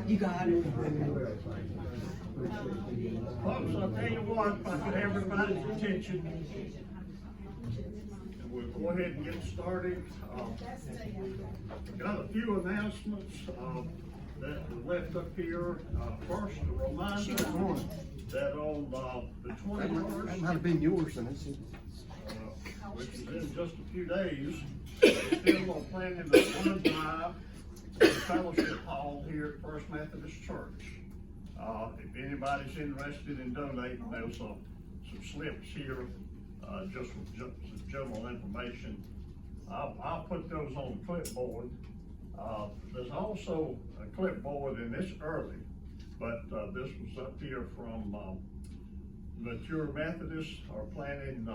You got it. Folks, I'll tell you what, if I get everybody's attention, and we'll go ahead and get started. Got a few announcements that were left up here. First, a reminder that on the 21st, That might have been yours, and it's. which is in just a few days, we're still planning the blood drive at the Fellowship Hall here at First Methodist Church. If anybody's interested in donating, there's some slips here, just with some general information. I'll put those on the clipboard. There's also a clipboard, and it's early, but this was up here from Mature Methodists are planning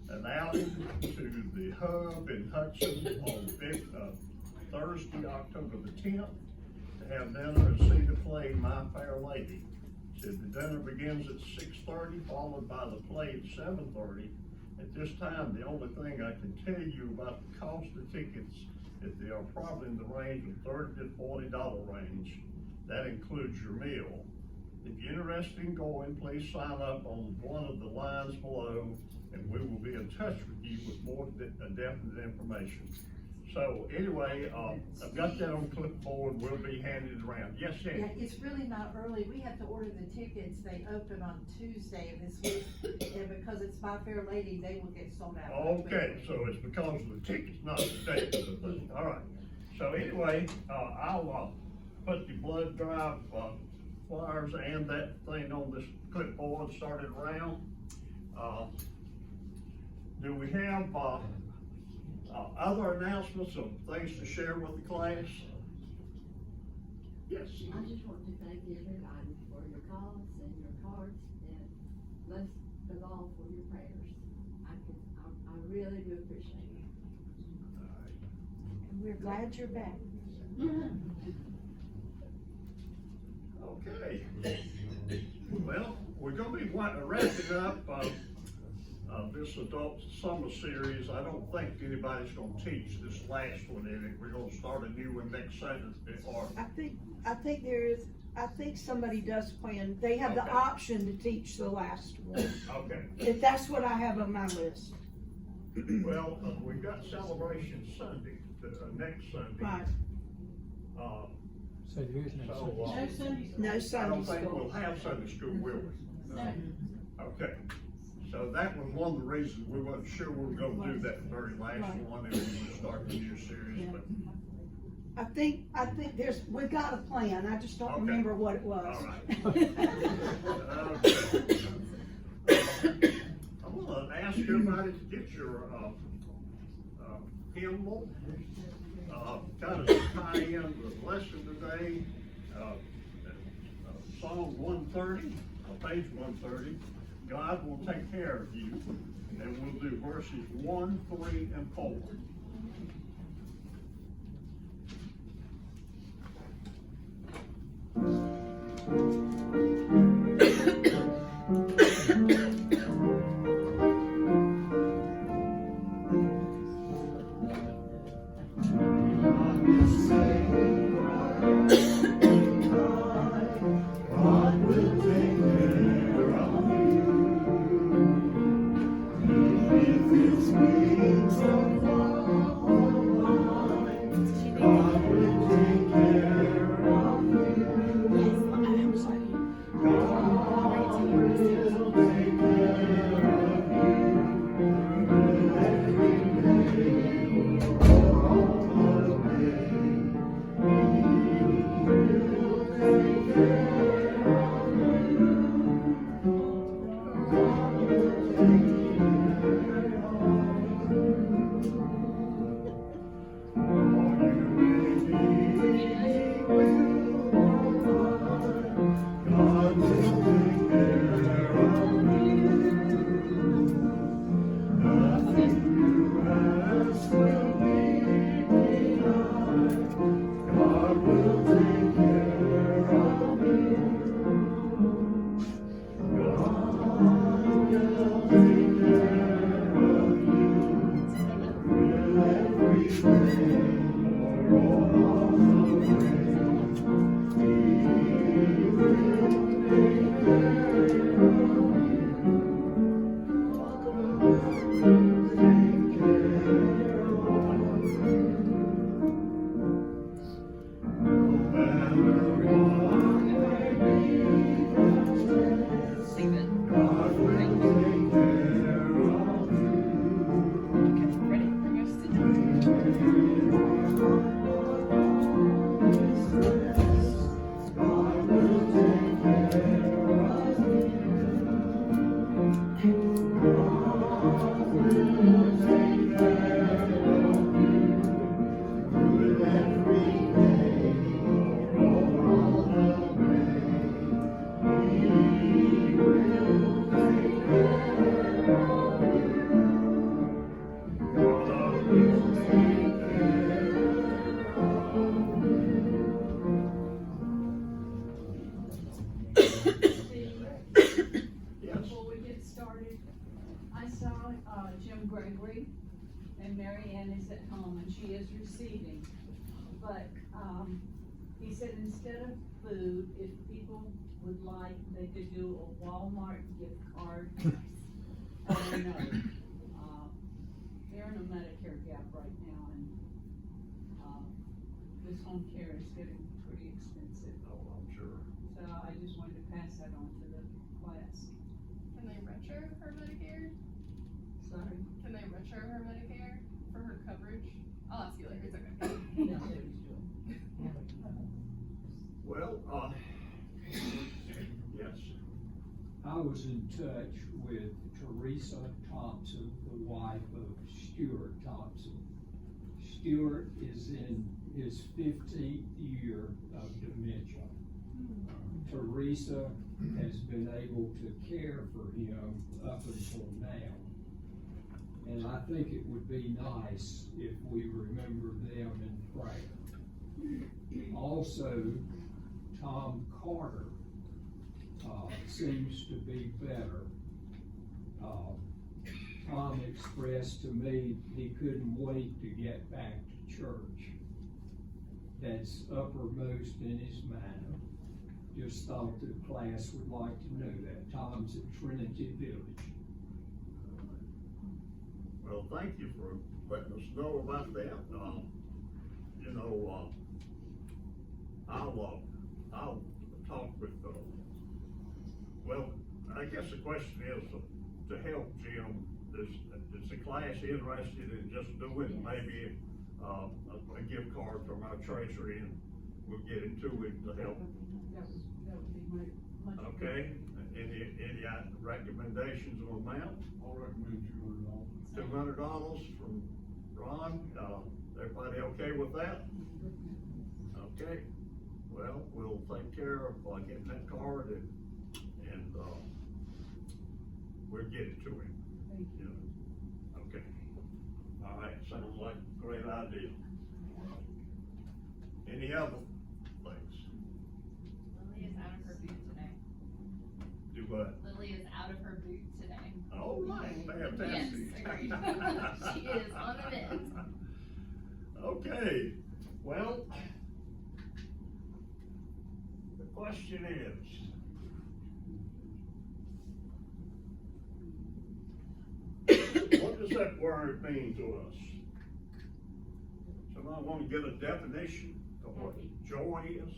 an outing to the Hub in Hudson on Thursday, October the 10th, to have dinner and see the play My Fair Lady. So the dinner begins at 6:30, followed by the play at 7:30. At this time, the only thing I can tell you about the cost of tickets is they are probably in the range of $30 to $40 range. That includes your meal. If you're interested in going, please sign up on one of the lines below, and we will be in touch with you with more definite information. So anyway, I've got that on clipboard. We'll be handing it around. Yes, Sandy? Yeah, it's really not early. We have to order the tickets. They open on Tuesday of this week. And because it's My Fair Lady, they will get sold out. Okay, so it's because of the tickets, not the date of the thing. All right. So anyway, I'll put the blood drive flyers and that thing on this clipboard started around. Do we have other announcements of things to share with the class? Yes. I just want to thank everybody for your calls and your cards, and most of all for your prayers. I really do appreciate it. And we're glad you're back. Okay. Well, we're gonna be wrapping up this adult summer series. I don't think anybody's gonna teach this last one in it. We're gonna start a new one next Saturday. Or I think somebody does plan, they have the Okay. option to teach the last one. okay. If that's what I have on my list. Well, we've got Celebration Sunday, next Sunday. Right. So there is no So, Sunday. No I don't Sunday think we'll school. have Sunday school, will we? Okay, so that was one of the reasons we wasn't sure we were gonna do that very last Right. one, and we would start the new series, Yeah. but, I think we've got a plan, I just don't Okay. remember what it was. all right. Okay. I'm gonna ask everybody to get your, hymnal, kind of tie in the lesson today, Psalm 130, page 130. God will take care of you, and we'll do verses 1, 3, and 4. Wings of fire. is receiving. But, he said instead of food, if people would like, they could do a Walmart gift card. I don't know. They're in a Medicare gap right now, and, this home care is getting pretty expensive. Oh, I'm sure. So I just wanted to pass that on to the class. Can they retro her Medicare? Sorry. Can they retro her Medicare for her coverage? I'll ask you later, it's okay. That's what he's doing. Well, yes, I was in touch with Teresa Thompson, the wife of Stuart Thompson. Stuart is in his 15th year of dementia. Teresa has been able to care for him up until now. And I think it would be nice if we remember them in prayer. Also, Tom Carter seems to be better. Tom expressed to me he couldn't wait to get back to church. That's uppermost in his mind. Just thought the class would like to know that. Tom's at Trinity Village. well, thank you for letting us know about that. You know, I'll talk with, well, I guess the question is to help Jim, is the class interested in just doing maybe a gift card from our treasury, and we'll get it to him to help. That would be much. Okay, any recommendations on amount? I'll recommend $200. $200 from Ron, everybody okay with that? Okay, well, we'll take care of getting that card and we'll get it to him. Thank you. Okay, all right, sounds like a great idea. Any other things? Lily is out of her boot today. Do what? Lily is out of her boot today. All right, fantastic. Yes, agreed. She is on the mend. Okay, well, the question is, what does that word mean to us? Somebody want to get a definition of what joy is?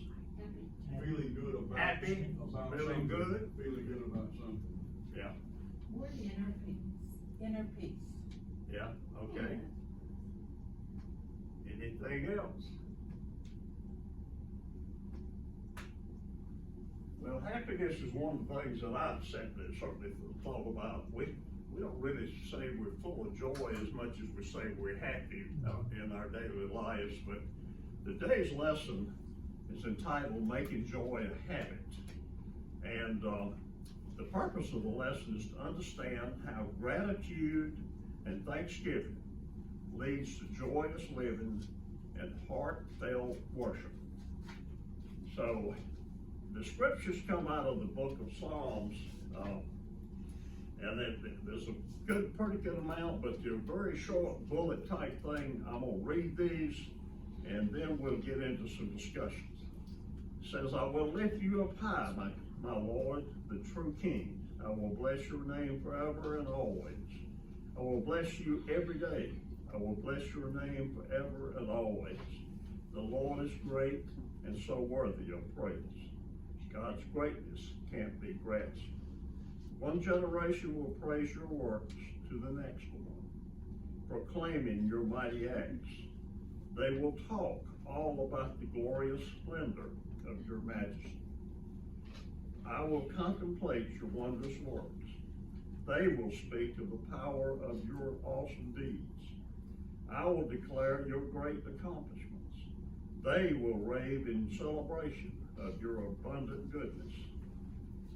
Feeling good about. Happy, about feeling something. good? Feeling good about something. Yeah, Inner peace. yeah, okay. Anything else? Well, happiness is one of the things that I've certainly thought about. We don't really say we're full of joy as much as we say we're happy in our daily lives, but today's lesson is entitled Making Joy a Habit. And the purpose of the lesson is to understand how gratitude and thanksgiving leads to joyous living and heartfelt worship. So the scriptures come out of the book of Psalms, and there's a pretty good amount, but they're very short bullet type thing. I'm gonna read these and then we'll get into some discussions. It says, I will lift you up high, my Lord, the true King. I will bless your name forever and always. I will bless you every day. I will bless your name forever and always. The Lord is great and so worthy of praise. God's greatness can't be grasped. One generation will praise your works to the next one, proclaiming your mighty acts. They will talk all about the glorious splendor of your majesty. I will contemplate your wondrous works. They will speak of the power of your awesome deeds. I will declare your great accomplishments. They will rave in celebration of your abundant goodness.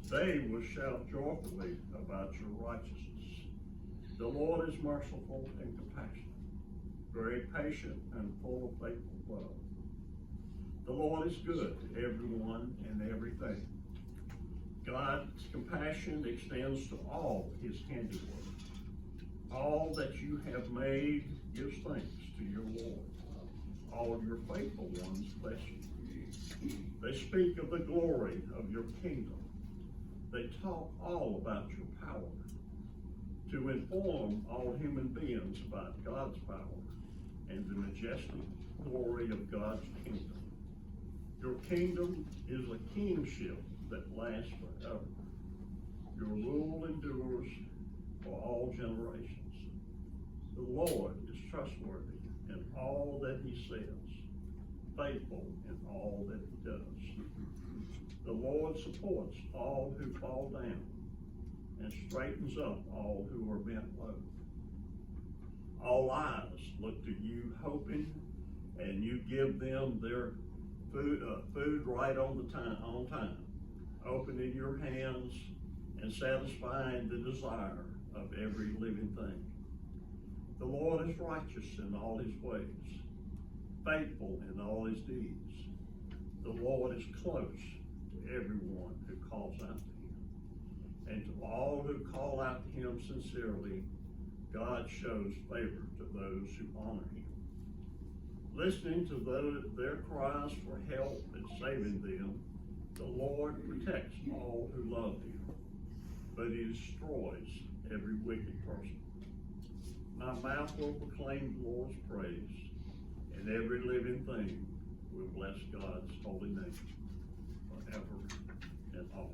They will shout joyfully about your righteousness. The Lord is merciful and compassionate, very patient and full of faithful love. The Lord is good to everyone and everything. God's compassion extends to all his handiwork. All that you have made gives thanks to your Lord. all your faithful ones bless you. They speak of the glory of your kingdom. They talk all about your power, to inform all human beings about God's power and the majestic glory of God's kingdom. Your kingdom is a kingship that lasts forever. Your rule endures for all generations. The Lord is trustworthy in all that he says, faithful in all that he does. The Lord supports all who fall down and straightens up all who are bent low. All eyes look to you, hoping, and you give them their food right on time, opening your hands and satisfying the desire of every living thing. The Lord is righteous in all his ways, faithful in all his deeds. The Lord is close to everyone who calls out to him. And to all who call out to him sincerely, God shows favor to those who honor him. Listening to their cries for help and saving them, the Lord protects all who love him, but he destroys every wicked person. My mouth will proclaim the Lord's praise, and every living thing will bless God's holy name forever and always.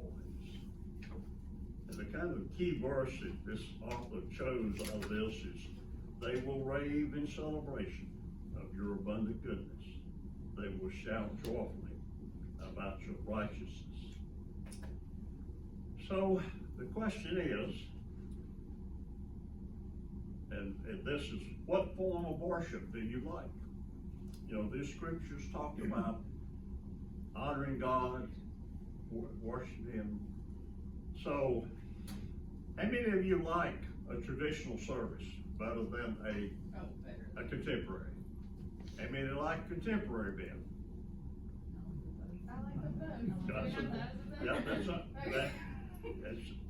And the kind of key verse that this author chose out of this is, they will rave in celebration of your abundant goodness. They will shout joyfully about your righteousness. So the question is, and this is, what form of worship do you like? You know, these scriptures talk about honoring God, worshiping him. So, how many of you like a traditional service better than a contemporary? How many like contemporary band? I like them both. That's We have that as a Yeah,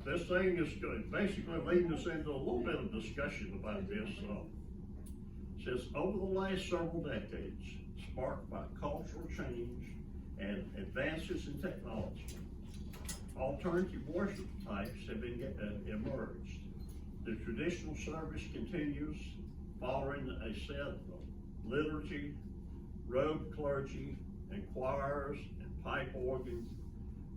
this thing is good. Basically leading us into a little bit of discussion about this. It says, over the last several decades, sparked by cultural change and advances in technology, alternative worship types have been emerged. The traditional service continues, following a set of liturgy, robed clergy, and choirs, and pipe organ.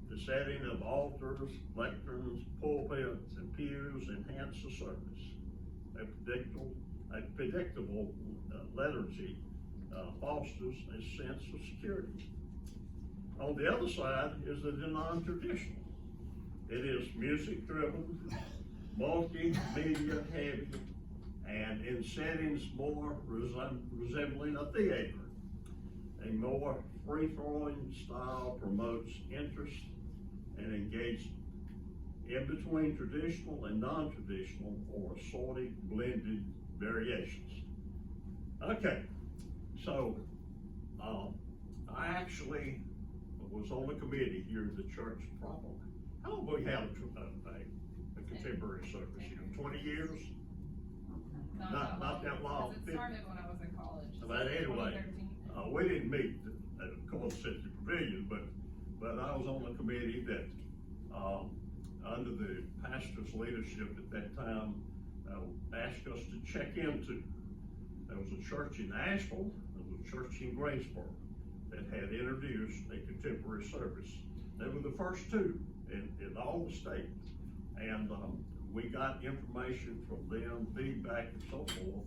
The setting of altars, lecterns, pulpits, and pews enhance the service. A predictable liturgy fosters a sense of security. On the other side is the non-traditional. It is music-driven, multimedia heavy, and in settings more resembling a theater. A more free-flowing style promotes interest and engagement. In between traditional and non-traditional or assorted blended variations. Okay, so I actually was on the committee here at the church probably. How long have we had a contemporary service? 20 years? Not that long. Because it started when I was in college. But anyway, 2013. we didn't meet at Court City Pavilion, but I was on the committee that, under the pastor's leadership at that time, asked us to check into. There was a church in Asheville, there was a church in Greensboro that had introduced a contemporary service. They were the first two in all the state. And we got information from them, feedback and so forth.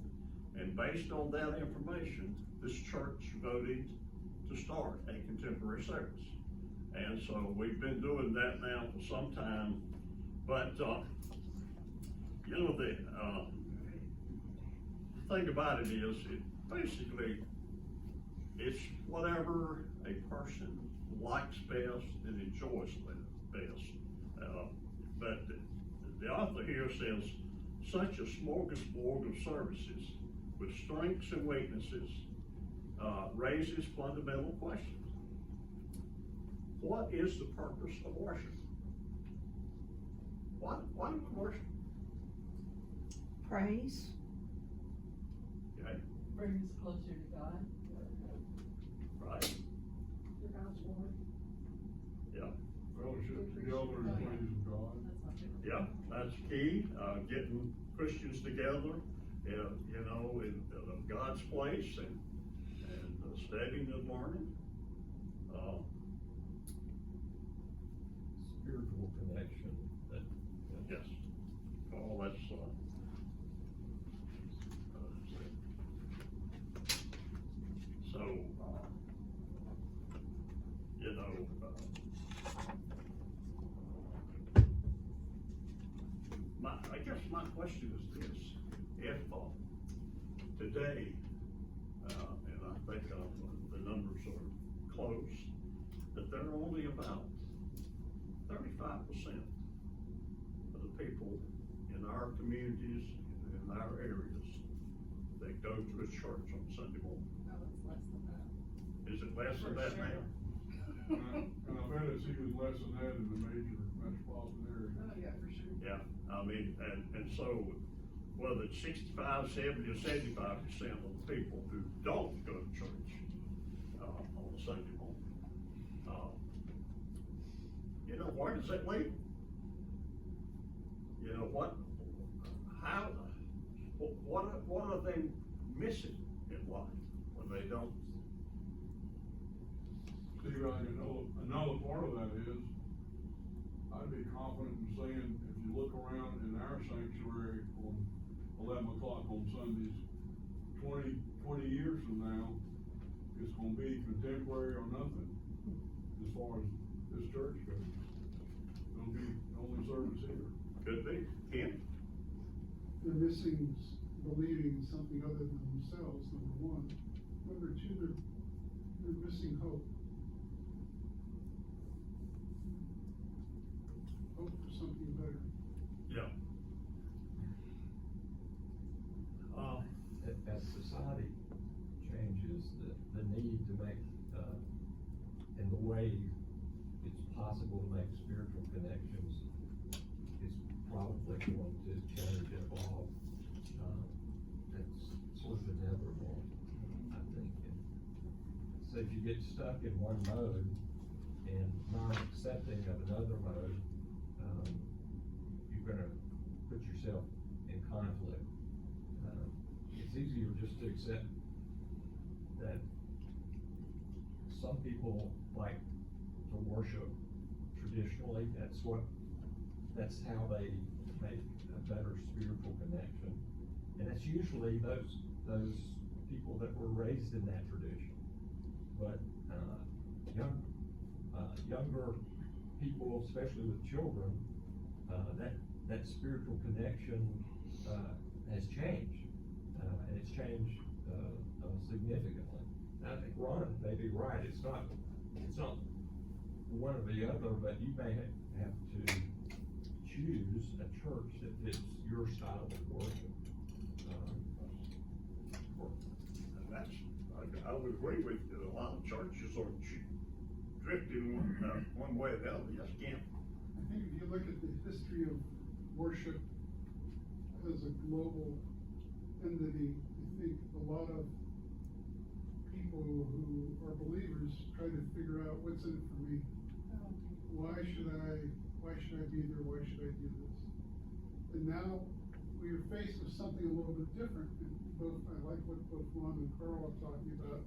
And based on that information, this church voted to start a contemporary service. And so we've been doing that now for some time. But, you know, the thing about it is, basically, it's whatever a person likes best and enjoys best. But the author here says, such a smorgasbord of services with strengths and weaknesses raises fundamental questions. What is the purpose of worship? Why do we worship? Praise. Okay. Brings us closer to God. key, getting Christians together, you know, in God's place and studying and learning. Spiritual connection that. Yes. Oh, that's, so, you know, I guess my question is this: if today, and I think the numbers are close, that there are only about 35% of the people in our communities, in our areas, that go to a church on Sunday morning. No, it's less than that. Is it less than that now? And I bet it's even less than that in the major metropolitan areas. Oh, yeah, for sure. Yeah, I mean, and so, whether it's 65, 70, or 75% of the people who don't go to church, on a Sunday morning. You know, where does that leave? You know, what are they missing in life when they don't? Steve, another part of that is, I'd be confident in saying, if you look around in our sanctuary on 11 o'clock on Sundays, 20 years from now, it's gonna be contemporary or nothing, as far as this church goes. It'll be the only service here. Could be, Ken? They're missing believing something other than themselves, number one. Number two, they're missing hope. Hope for something better. Yeah. As society changes, the need to make, and the way it's possible to make spiritual connections is probably going to change and evolve. That's sort of inevitable, I think. And so if you get stuck in one mode and not accepting of another mode, you're gonna put yourself in conflict. It's easier just to accept that some people like to worship traditionally. That's how they make a better spiritual connection. And it's usually those people that were raised in that tradition. But, younger people, especially with children, that spiritual connection, has changed. And it's changed, significantly. I think Ron may be right, it's not one or the other, but you may have to choose a church that fits your style of worship. And that's, I would agree with you, a lot of churches are drifting one way or the other. Yes, Ken? I think if you look at the history of worship as a global entity, I think a lot of people who are believers try to figure out what's in it for me. Why should I be there? Why should I do this? And now we are faced with something a little bit different. I like what both Ron and Carl are talking about.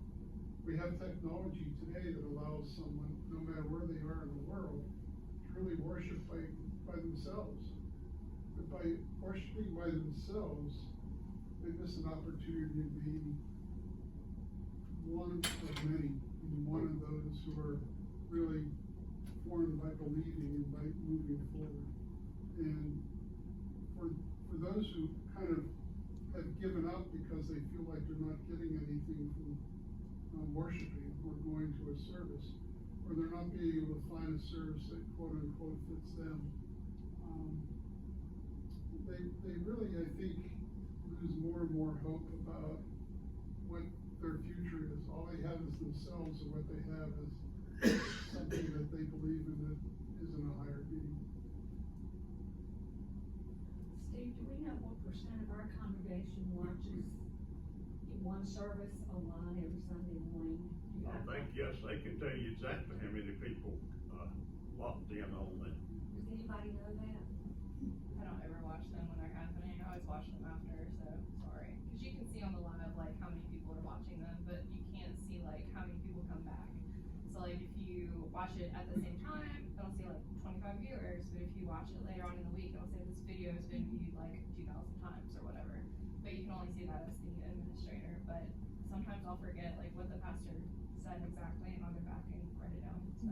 We have technology today that allows someone, no matter where they are in the world, to really worship by themselves. But by worshiping by themselves, they miss an opportunity to be one of many, and one of those who are really formed by believing and by moving forward. And for those who kind of have given up because they feel like they're not getting anything from worshiping or going to a service, or they're not being able to find a service that quote unquote fits them, they really, I think, lose more and more hope about what their future is. All they have is themselves, and what they have is something that they believe in that isn't a higher being. Steve, do we know what percent of our congregation watches one service online every Sunday morning? Do you I have think, yes, they can tell you exactly how many people, locked in on that. Does anybody know that? I don't ever watch them when they're happening. I always watch them after, so sorry. Cause you can see on the live, like, how many people are watching them, but you can't see, like, how many people come back. So, like, if you watch it at the same time, it'll say, like, 25 viewers, but if you watch it later on in the week, it'll say this video has been viewed, like, 2,000 times or whatever. But you can only see that as the administrator, but sometimes I'll forget, like, what the pastor said exactly, and I'll go back and write it down, so.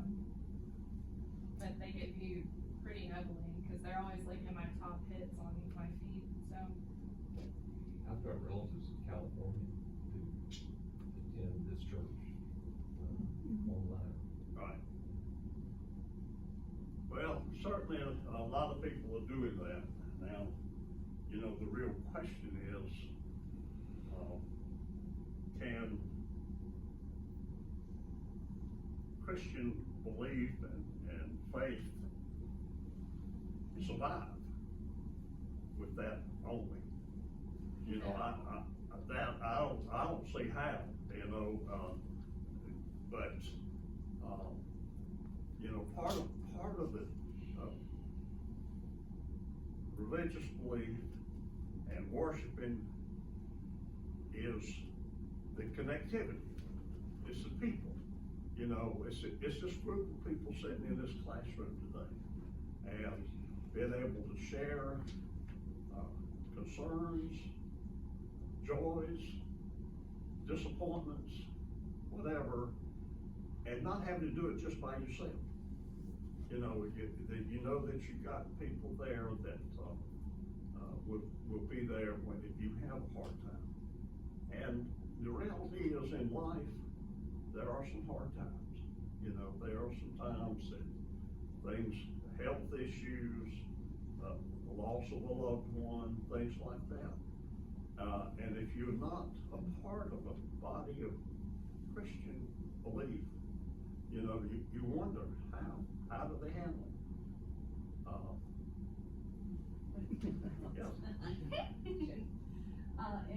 But they get viewed pretty heavily, cause they're always, like, in my top hits on my feed, so. I've got relatives in California who attend this church, online. Right. Well, certainly a lot of people are doing that. Now, you know, the real question is, can Christian belief and faith survive with that only? You know, I don't see how, you know, but, you know, part of the, religious belief and worshiping is the connectivity. It's the people, you know, it's this group of people sitting in this classroom today and being able to share, concerns, joys, disappointments, whatever, and not having to do it just by yourself. You know, you know that you've got people there that will be there when you have a hard time. And the reality is, in life, there are some hard times. You know, there are some times that things, health issues, the loss of a loved one, things like that. And if you're not a part of a body of Christian belief, you know, you wonder how do they handle it?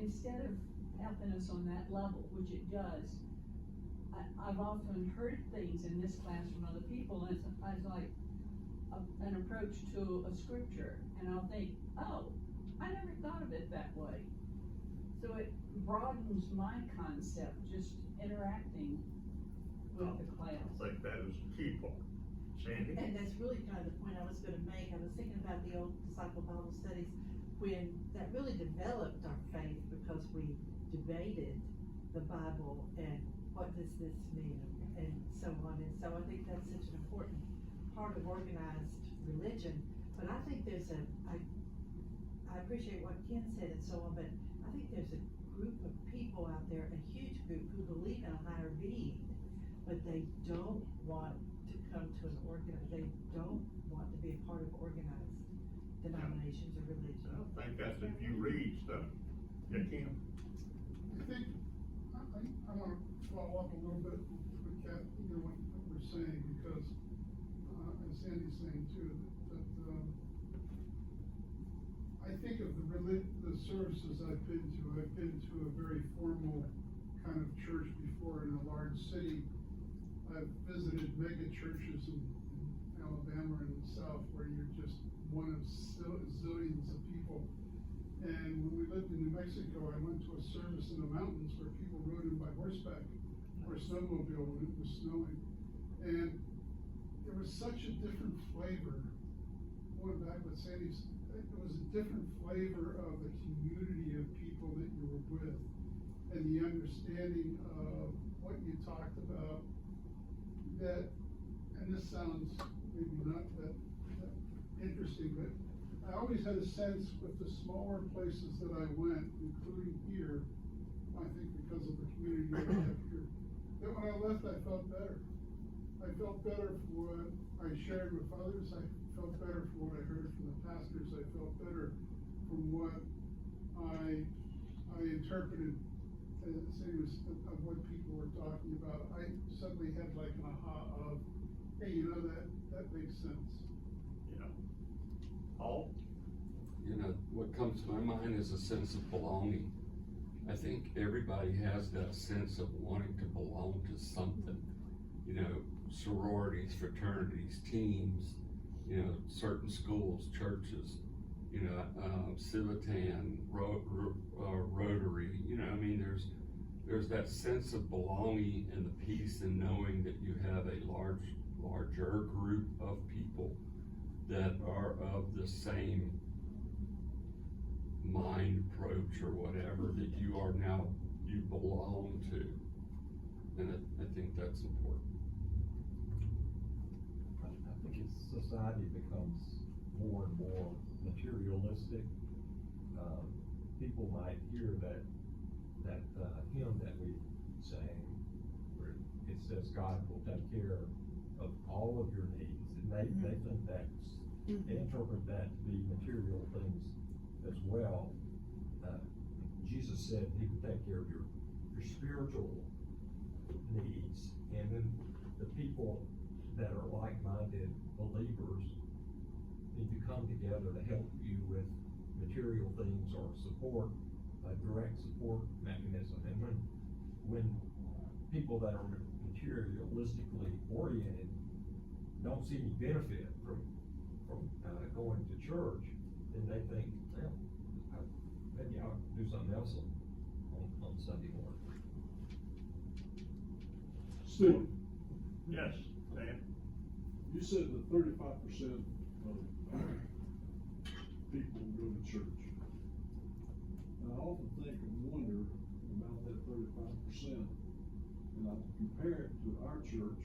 Instead of helping us on that level, which it does, I've often heard things in this class from other people, and it's like an approach to a scripture, and I'll think, oh, I never thought of it that way. So it broadens my concept, just interacting with the class. I think that is a key part. Sandy? And that's really kind of the point I was gonna make. I was thinking about the old disciple Bible studies, when that really developed our faith, because we debated the Bible and what does this mean, and so on. And so I think that's such an important part of organized religion. But I think there's I appreciate what Ken said and so on, but I think there's a group of people out there, a huge group, who believe in a higher being, but they don't want to come to they don't want to be a part of organized denominations or religions. I think that's if you read stuff. Yeah, Kim? I think, I wanna follow up a little bit with Kat, you know, what we're saying, because, and Sandy's saying too, that I think of the services I've been to a very formal kind of church before in a large city. I've visited mega churches in Alabama and the South, where you're just one of zillions of people. And when we lived in New Mexico, I went to a service in the mountains where people rode in by horseback or snowmobile when it was snowing. And there was such a different flavor. Going back with Sandy's, it was a different flavor of the community of people that you were with, and the understanding of what you talked about. That, and this sounds maybe not that interesting, but I always had a sense with the smaller places that I went, including here, I think because of the community that I have here, that when I left, I felt better. I felt better for what I shared with others. I felt better for what I heard from the pastors. I felt better from what I interpreted of what people were talking about. I suddenly had like an aha of, hey, you know, that makes sense. Yeah. Paul? You know, what comes to my mind is a sense of belonging. I think everybody has that sense of wanting to belong to something. You know, sororities, fraternities, teams, you know, certain schools, churches. you know, Civitan, Rotary, you know, I mean, there's that sense of belonging and the peace in knowing that you have a larger group of people that are of the same mind approach or whatever that you belong to. And I think that's important. I think as society becomes more and more materialistic, people might hear that hymn that we sang, where it says God will take care of all of your needs, and they think that's, they interpret that to be material things as well. Jesus said he would take care of your spiritual needs, and then the people that are like-minded believers need to come together to help you with material things or support, a direct support mechanism. And when people that are materialistically oriented don't see any benefit from going to church, then they think, well, maybe I'll do something else on Sunday morning. Steve, Yes, Dan? you said that 35% of people go to church. And I often think and wonder about that 35%, and I compare it to our church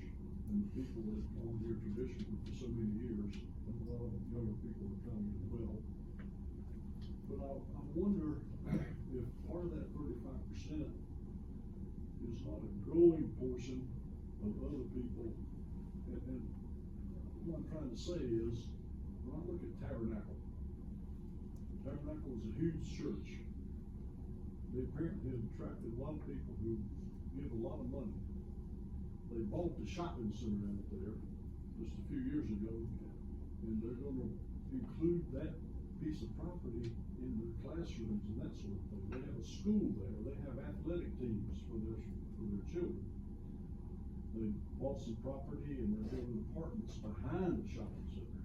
and the people that have gone here traditionally for so many years, and a lot of younger people are coming as well. But I wonder if part of that 35% is not a growing portion of other people. And what I'm trying to say is, when I look at Tabernacle is a huge church. They apparently have attracted a lot of people who give a lot of money. They bought the shopping center out there just a few years ago, and they're gonna include that piece of property in their classrooms and that sort of thing. They have a school there, they have athletic teams for their children. They bought some property and they're building apartments behind the shopping center.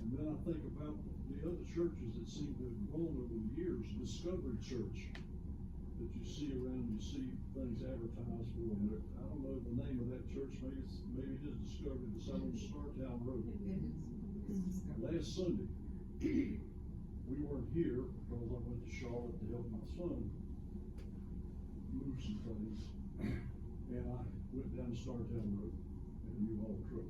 And then I think about the other churches that seem to have grown over the years, Discovery Church, that you see around, you see things advertised for them. I don't know the name of that church, maybe it is Discovery, it's out on Startown Road. Last Sunday, we weren't here because I went to Charlotte to help my son move some things. And I went down Startown Road in a U-Haul truck.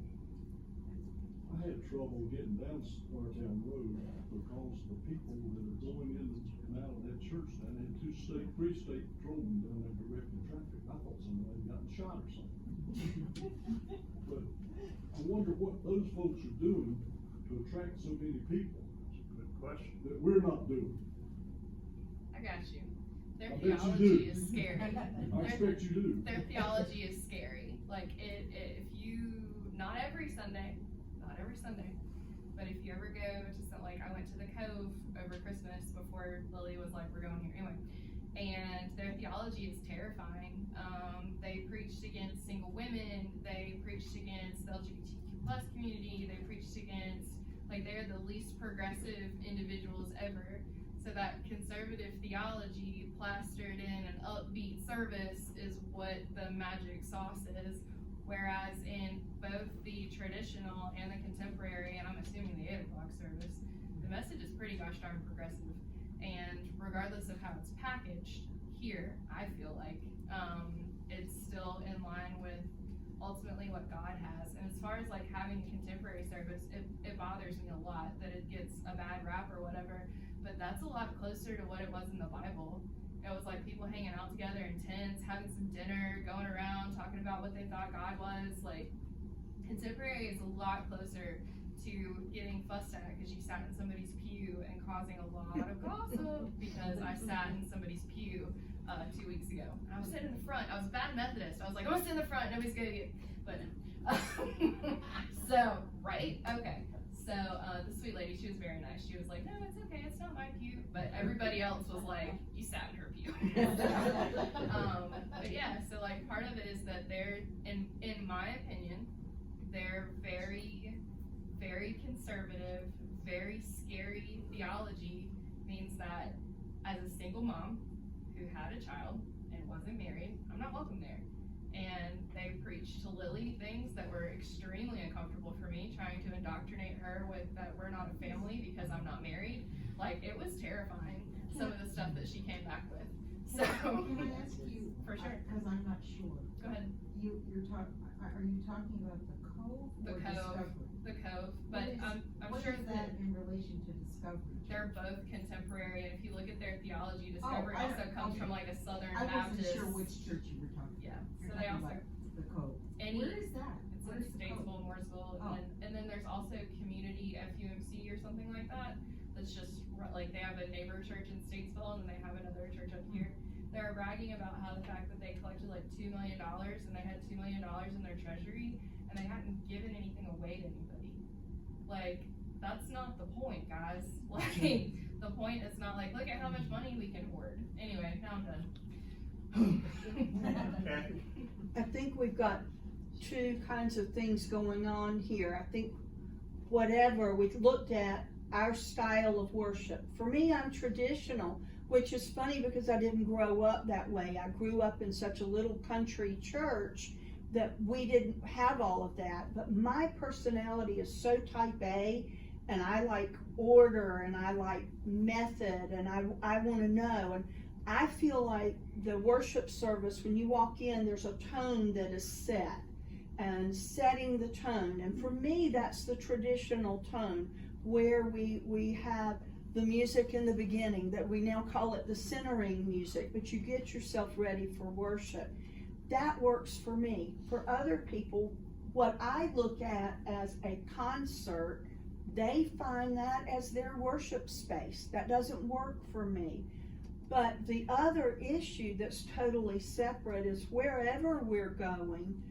I had trouble getting down Startown Road because the people that are going in and out of that church, and they had three state patrolmen down there directing traffic. I thought somebody had gotten shot or something. But I wonder what those folks are doing to attract so many people. That's a good question. That we're not doing. I got you. Their I bet you theology do. is scary. I expect you do. Their theology is scary. Like if you, not every Sunday, but if you ever go to some, like I went to the Cove over Christmas before Lily was like, we're going here anyway, and their theology is terrifying. They preached against single women, they preached against the LGBTQ plus community, they preached against, like they're the least progressive individuals ever. So that conservative theology plastered in an upbeat service is what the magic sauce is. Whereas in both the traditional and the contemporary, and I'm assuming the 8 o'clock service, the message is pretty gosh darn progressive. And regardless of how it's packaged here, I feel like it's still in line with ultimately what God has. And as far as like having a contemporary service, it bothers me a lot that it gets a bad rap or whatever. But that's a lot closer to what it was in the Bible. It was like people hanging out together in tents, having some dinner, going around, talking about what they thought God was. Like, contemporary is a lot closer to getting fussed at because you sat in somebody's pew and causing a lot of gossip because I sat in somebody's pew 2 weeks ago. And I was sitting in the front. I was a bad Methodist. I was like, I'm gonna sit in the front. Nobody's gonna get, but so, right? Okay. So the sweet lady, she was very nice. She was like, no, it's okay, it's not my pew. But everybody else was like, you sat in her pew. But yeah, so like part of it is that they're, in my opinion, they're very, very conservative, very scary theology means that as a single mom who had a child and wasn't married, I'm not welcome there. And they preached to Lily things that were extremely uncomfortable for me, trying to indoctrinate her with that we're not a family because I'm not married. Like, it was terrifying, some of the stuff that she came back with. So, Can I ask you? For sure. Cause I'm not sure. Go ahead. You're are you talking about the Cove The or Cove. Discovery? The Cove, but I'm What sure is that that in relation to Discovery? they're both contemporary, and if you look at their theology, Discovery I- also comes okay. from like a Southern I wasn't Baptist. sure which church you were talking Yeah, about. so You're they talking also, about The Cove. any, Where is that? it's Where in is the Cove? Statesville, Mooresville, Oh. and then there's also Community FUMC or something like that, that's just, like, they have a neighbor church in Statesville, and then they have another church up here. They're bragging about how the fact that they collected like $2 million, and they had $2 million in their treasury, and they hadn't given anything away to anybody. Like, that's not the point, guys. Like, the point is not like, look at how much money we can hoard. Anyway, now I'm done. Kathy? I think we've got two kinds of things going on here. I think whatever, we've looked at our style of worship. For me, I'm traditional, which is funny because I didn't grow up that way. I grew up in such a little country church that we didn't have all of that. But my personality is so type A, and I like order, and I like method, and I want to know. And I feel like the worship service, when you walk in, there's a tone that is set, and setting the tone. And for me, that's the traditional tone, where we have the music in the beginning, that we now call it the centering music, but you get yourself ready for worship. That works for me. For other people, what I look at as a concert, they find that as their worship space. That doesn't work for me. But the other issue that's totally separate is wherever we're going,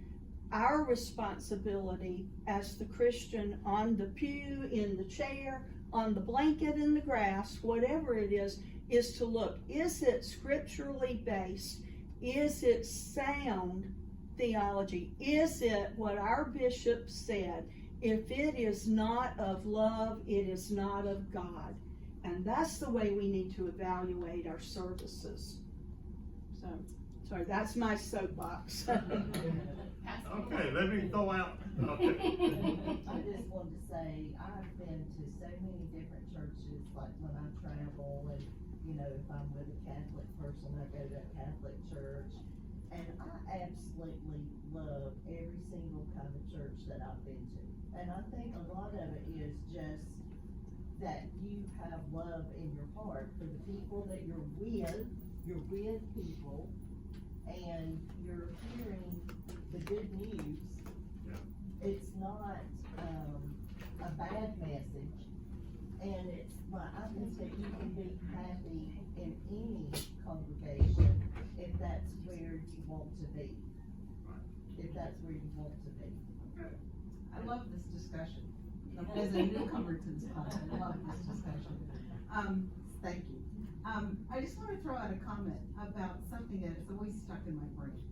our responsibility as the Christian on the pew, in the chair, on the blanket, in the grass, whatever it is to look, is it scripturally based? Is it sound theology? Is it what our bishop said? If it is not of love, it is not of God. And that's the way we need to evaluate our services. So, sorry, that's my soapbox. Okay, let me throw out, okay. I just wanted to say, I've been to so many different churches, like when I travel, and, you know, if I'm with a Catholic person, I go to a Catholic church. And I absolutely love every single kind of church that I've been to. And I think a lot of it is just that you have love in your heart for the people that you're with people, and you're hearing the good news. Yeah. It's not, a bad message, and it's like, I think that you can be happy in any congregation if that's where you want to be. If that's where you want to be. I love this discussion. As a newcomer to this class, I love this discussion. Thank you. I just want to throw out a comment about something that is always stuck in my brain.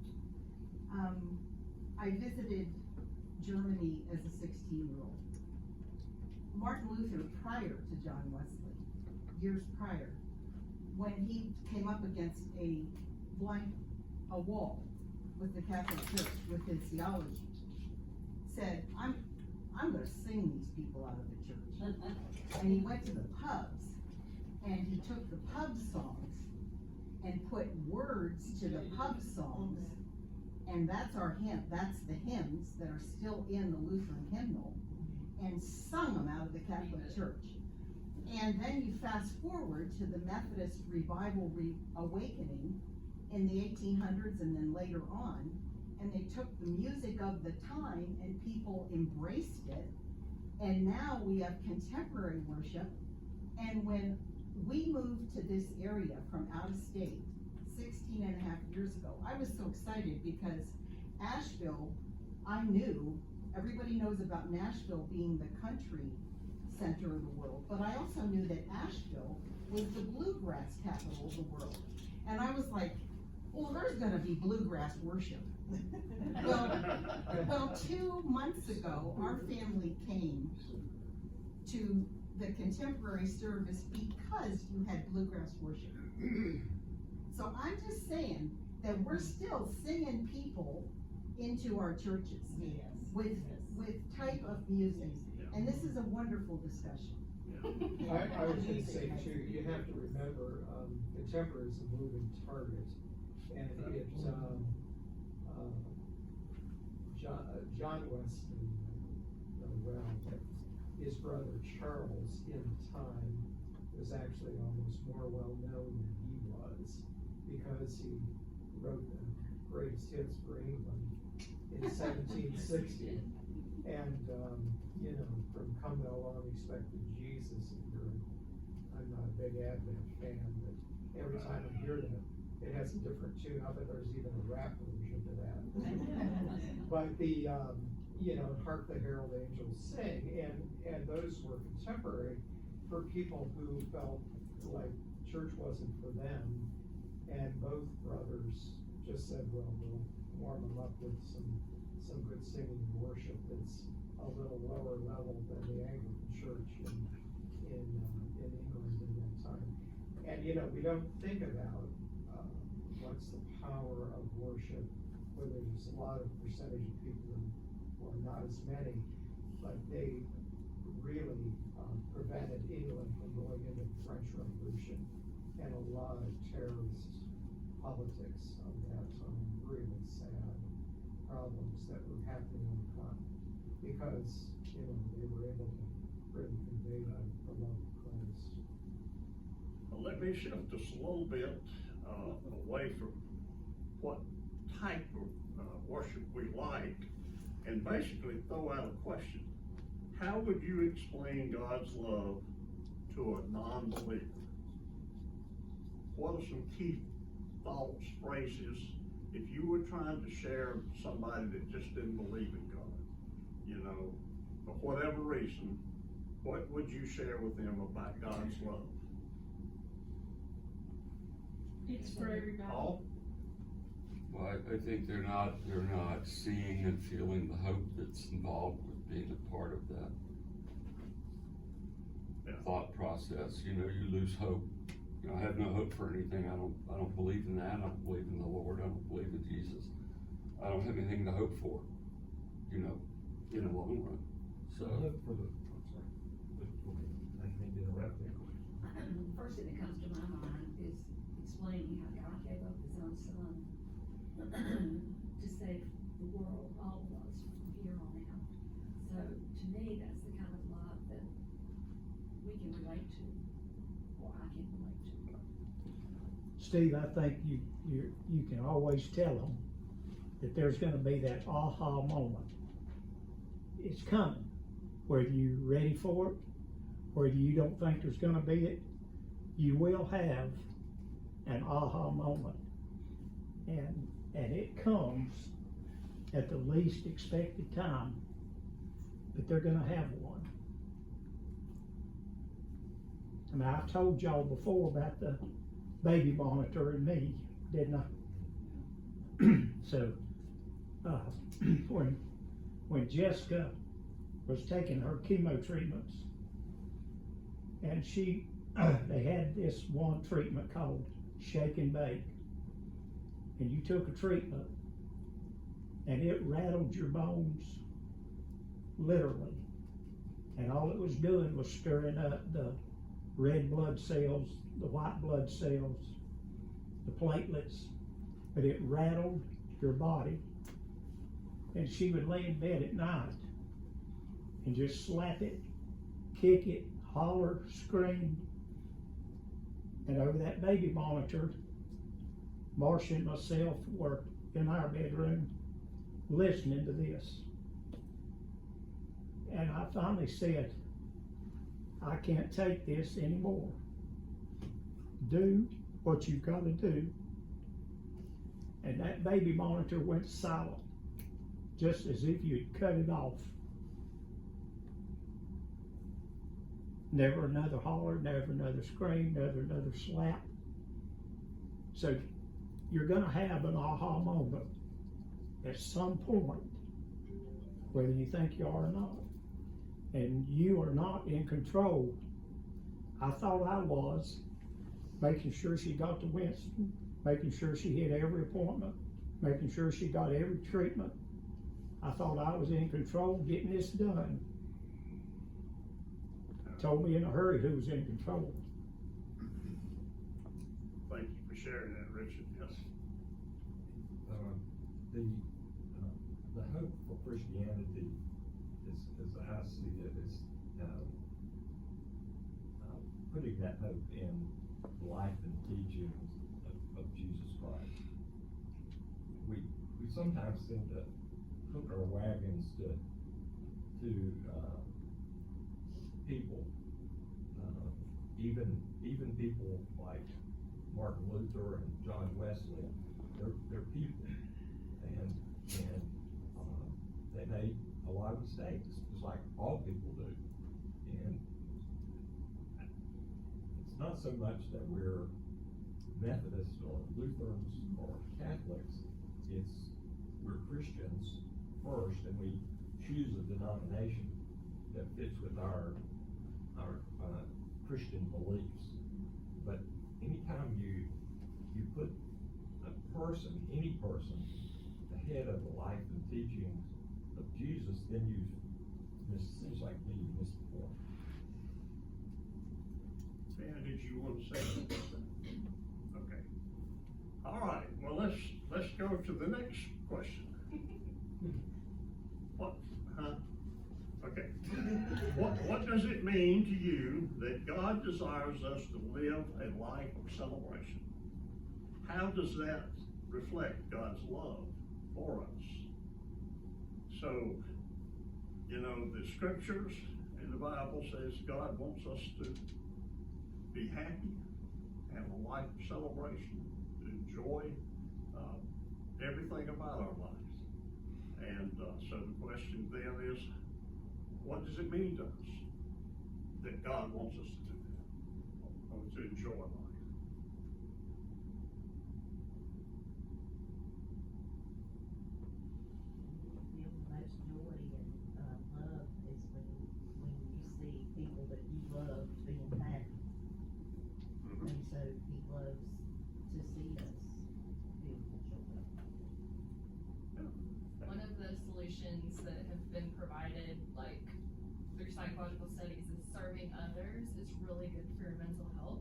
I visited Germany as a 16-year-old. Martin Luther, prior to John Wesley, years prior, when he came up against a wall with the Catholic Church, with his theology, said, I'm gonna sing these people out of the church. And he went to the pubs, and he took the pub songs and put words to the pub songs, and that's our hymn, that's the hymns that are still in the Lutheran hymnal, and sung them out of the Catholic Church. And then you fast forward to the Methodist revival awakening in the 1800s and then later on, and they took the music of the time and people embraced it, and now we have contemporary worship. And when we moved to this area from out of state 16 and a half years ago, I was so excited because Asheville, I knew, everybody knows about Nashville being the country center of the world, but I also knew that Asheville was the bluegrass capital of the world. And I was like, well, there's gonna be bluegrass worship. Well, 2 months ago, our family came to the contemporary service because you had bluegrass worship. So I'm just saying that we're still singing people into our churches with type of music, and this is a wonderful discussion. I was gonna say too, you have to remember, contemporary is a moving target, and it, John Wesley, well, his brother Charles in time was actually almost more well known than he was, because he wrote the greatest hits for England in 1760. And, you know, from Come Thou Long Expected Jesus, I'm not a big Advent fan, but every time I hear that, it has a different tune. I bet there's even a rap version to that. But the, you know, Hark the Herald Angels Sing, and those were contemporary for people who felt like church wasn't for them. And both brothers just said, well, we'll warm them up with some good singing and worship that's a little lower level than the Anglican Church in England in that time. And, you know, we don't think about what's the power of worship, where there's a lot of percentage of people or not as many, but they really prevented England from going into the French Revolution and a lot of terrorist politics of that time, really sad problems that were happening on the continent, because, you know, they were able to really convey the love of Christ. Well, let me shift us a little bit away from what type of worship we like, and basically throw out a question. How would you explain God's love to a non-believer? What are some key thoughts, phrases, if you were trying to share with somebody that just didn't believe in God, you know, for whatever reason, what would you share with them about God's love? It's for everybody. Paul? Well, I think they're not seeing and feeling the hope that's involved with being a part of that thought process. You know, you lose hope. You know, I have no hope for anything. I don't believe in that. I don't believe in the Lord. I don't believe in Jesus. I don't have anything to hope for, you know, in the long run. So. Look for the, I'm sorry, I think interrupting. The first thing that comes to my mind is explaining how God gave up his own son to save the world, all of us, from here on out. So to me, that's the kind of love that we can relate to, or I can relate to. Steve, I think you can always tell them that there's gonna be that aha moment. It's coming, whether you're ready for it, whether you don't think there's gonna be it, you will have an aha moment. And it comes at the least expected time, but they're gonna have one. I mean, I've told y'all before about the baby monitor and me, didn't I? So, when Jessica was taking her chemo treatments, and they had this one treatment called shake and bake, and you took a treatment, and it rattled your bones, literally, and all it was doing was stirring up the red blood cells, the white blood cells, the platelets, but it rattled your body. And she would lay in bed at night and just slap it, kick it, holler, scream. And over that baby monitor, Marcia and myself were in our bedroom listening to this. And I finally said, I can't take this anymore. Do what you've got to do. And that baby monitor went silent, just as if you'd cut it off. Never another holler, never another scream, never another slap. So you're gonna have an aha moment at some point, whether you think you are or not. And you are not in control I thought I was, making sure she got to Winston, making sure she hit every appointment, making sure she got every treatment. I thought I was in control getting this done. Told me in a hurry who was in control. Thank you for sharing that, Richard, yes. The hope for Christianity is, as I see it, is, putting that hope in the life and teachings of Jesus Christ. We sometimes seem to hook our wagons to people, even people like Martin Luther and John Wesley. They're people, and they made a lot of mistakes, just like all people do. And it's not so much that we're Methodists or Lutherans or Catholics, it's we're Christians first, and we choose a denomination that fits with our Christian beliefs. But anytime you put a person, any person, ahead of the life and teachings of Jesus, then it seems like me, you missed the point. Dan, did you want to say something? Okay. All right, well, let's go to the next question. What, huh? Okay. What does it mean to you that God desires us to live a life of celebration? How does that reflect God's love for us? So, you know, the scriptures in the Bible says God wants us to be happy, have a life of celebration, to enjoy everything about our lives. And so the question then is, what does it mean to us that God wants us to do that, or to enjoy life? Feel the most joy and love is when you see people that you love being happy. And so he loves to see us feel the joy. One of the solutions that have been provided, like through psychological studies, is serving others is really good for your mental health.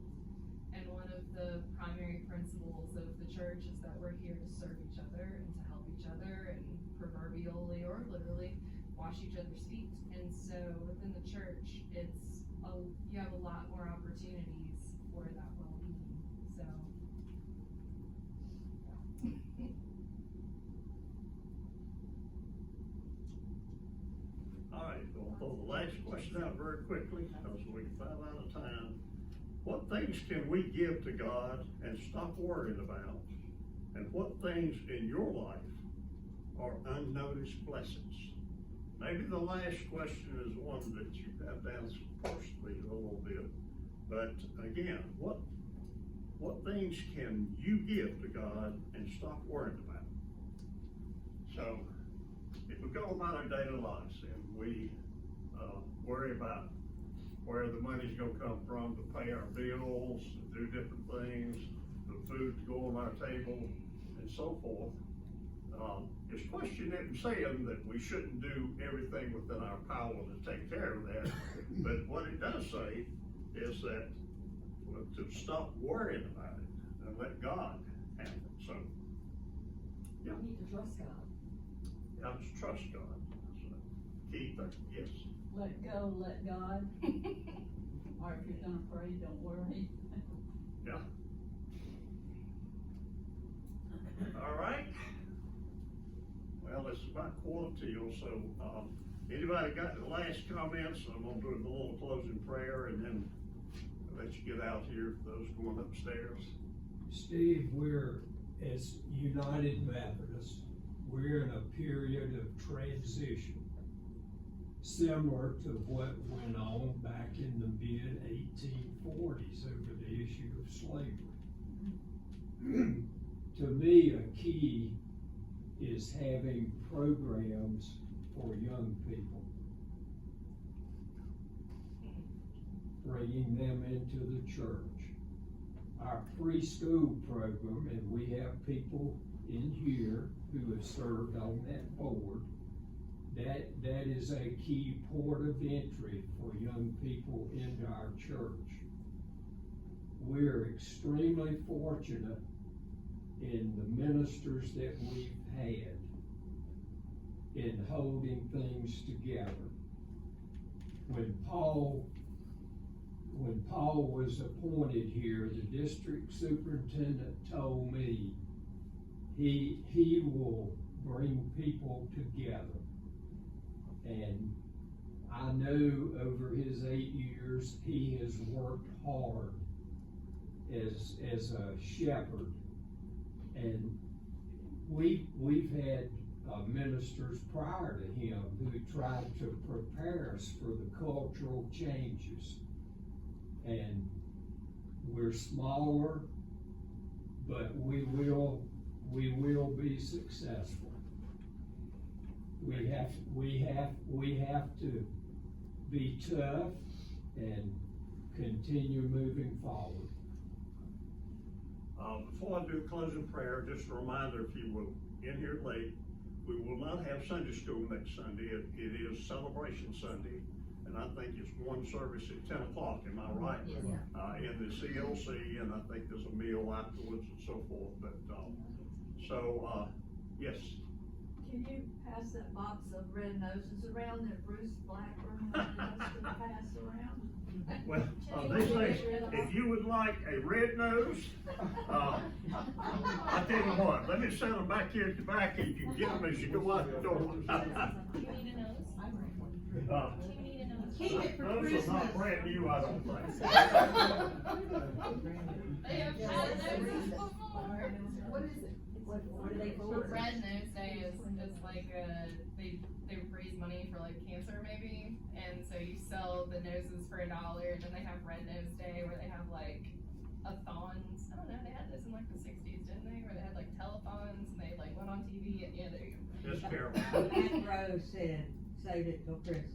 And one of the primary principles of the church is that we're here to serve each other and to help each other and proverbially or literally wash each other's feet. And so within the church, you have a lot more opportunities for that well-being. So, yeah. All right, we'll pull the last question out very quickly because we're 5 out of time. What things can we give to God and stop worrying about? And what things in your life are unnoticed blessings? Maybe the last question is one that you have to answer personally a little bit. But again, what things can you give to God and stop worrying about? So, if we go about our daily lives and we worry about where the money's gonna come from to pay our bills, to do different things, the food to go on our table, and so forth, it's questioning saying that we shouldn't do everything within our power to take care of that. But what it does say is that to stop worrying about it and let God handle it. So, yeah. We need to trust God. Yeah, just trust God. So, Keith, yes. Let go, let God. Or if you're gonna pray, don't worry. Yeah. All right. Well, it's about 1:15, so anybody got the last comments? I'm gonna do a little closing prayer and then I'll let you get out here, those going upstairs. Steve, we're, as United Methodists, we're in a period of transition, similar to what went on back in the mid-1840s over the issue of slavery. To me, a key is having programs for young people. bringing them into the church. Our preschool program, and we have people in here who have served on that board, that is a key port of entry for young people into our church. We're extremely fortunate in the ministers that we've had in holding things together. When Paul was appointed here, the district superintendent told me he will bring people together. And I know over his 8 years, he has worked hard as a shepherd. And we've had ministers prior to him who tried to prepare us for the cultural changes. And we're smaller, but we will be successful. We have to be tough and continue moving forward. Before I do a closing prayer, just a reminder, if you will, in here late, we will not have Sunday school next Sunday. It is Celebration Sunday, and I think it's one service at 10 o'clock, am I right? Yes. In the CLC, and I think there's a meal afterwards and so forth, but, yes. Can you pass that box of red noses around that Bruce Blackburn wanted us to pass around? Well, these days, if you would like a red nose, I tell you what, let me set them back here at the back and you can get them as you go out the door. Do you need a nose? Do you need a nose? Keep it for Those Christmas. are not brand new, I don't think. They have had noses before. What is it? What are they for? Red Nose Day is like they raise money for like cancer maybe, and so you sell the noses for $1. Then they have Red Nose Day where they have like a-thons. I don't know, they had this in like the 60s, didn't they? Where they had like telethons and they like went on TV and yeah, there you go. Yes, Carol. Aunt Rose said, save it till Christmas.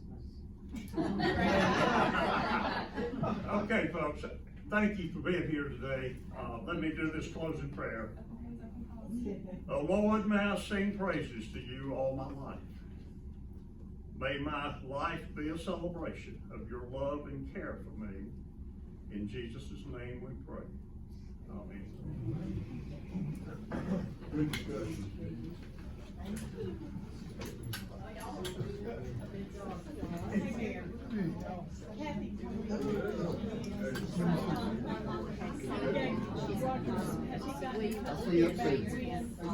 Okay, folks, thank you for being here today. Let me do this closing prayer. Oh Lord, may I sing praises to you all my life. May my life be a celebration of your love and care for me. In Jesus' name we pray. Amen. Good discussion.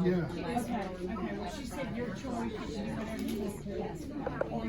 Yeah. Okay, well, she said your choice, you do whatever you want.